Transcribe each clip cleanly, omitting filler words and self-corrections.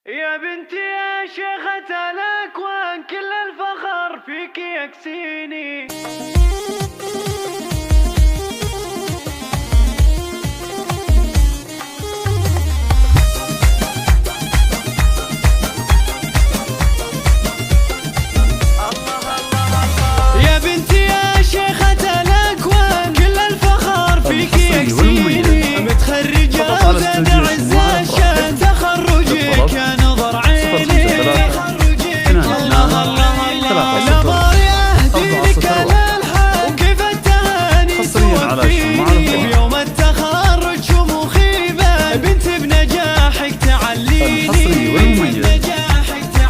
يا بنتي يا شيخة الأكوان كل الفخر فيك يكسيني. يا بنتي يا شيخة الأكوان كل الفخر فيك يكسيني. متخرجة وزاد عز الشان تخرجك يا نظر عيني. الله الله الأمر يهديك للحق كيف التهاني توفيني. بيوم التخرج شموخي بنت بنجاحك تعليني.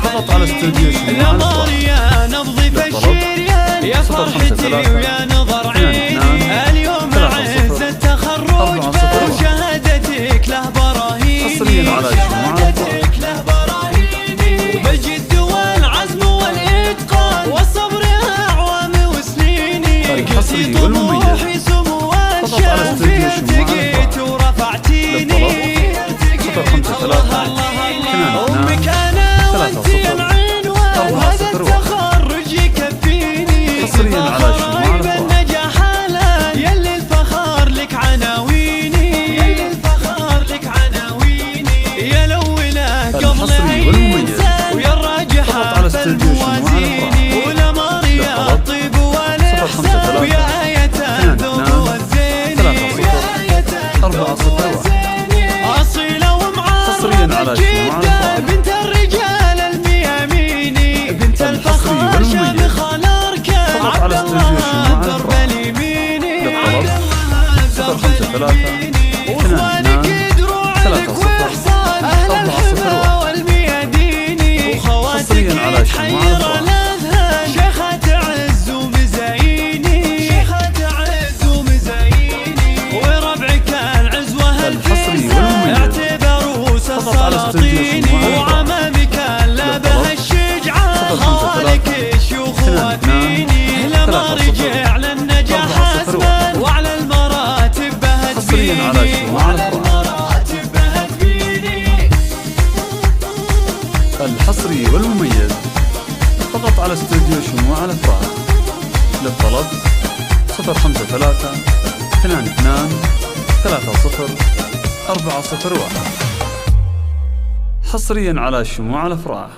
فقط على استوديو الأمر يا نبضي فالشريان يا فرحتي ويا نظر عيني. اليوم عز التخرج وشهادتك له براهيني. شهادتك له براهيني. بالجد والعزم والإتقان والصبر أعوام وسنيني. قلتي طموحي سمو الشان في ارتقيت ورفعتيني. الله الله أمك أنا وأنتي العنوان وهذا التخرج يكفيني. الفخر بالنجاح الآن يلي الفخر لك عناويني. يلي الفخر لك عناويني. يا الأولى قبل أي إنسان ويا الراجحة بالموازيني. والأمر يا الطيب والإحسان ويا آية الذوق والزيني. ويا آية الذوق والزيني. أصيلة ومعارضة جدة بنت الرجال المياميني. بنت الفخر شامخة الأركان عبد الله درب اليميني. عبد الله درب اليميني. وإخوانك دروعك وإحصان أهل الحمى والمياديني. وخواتك تحير الأذهان شيخة عز ومزاييني. شيخة عز ومزاييني. وربعك العزوة الفرسان اعتبروه السلاطين. وعمامك اللبه الشجعان خوالك الشيوخ وفيني. لما رجع للنجاح أسبان وعلى المراتب بهت فيني. وعلى المراتب بهت فيني. الحصري والمميز فقط على استوديو شموع الأفراح. للطلب 053 22 30 401. حصريا على شموع الأفراح.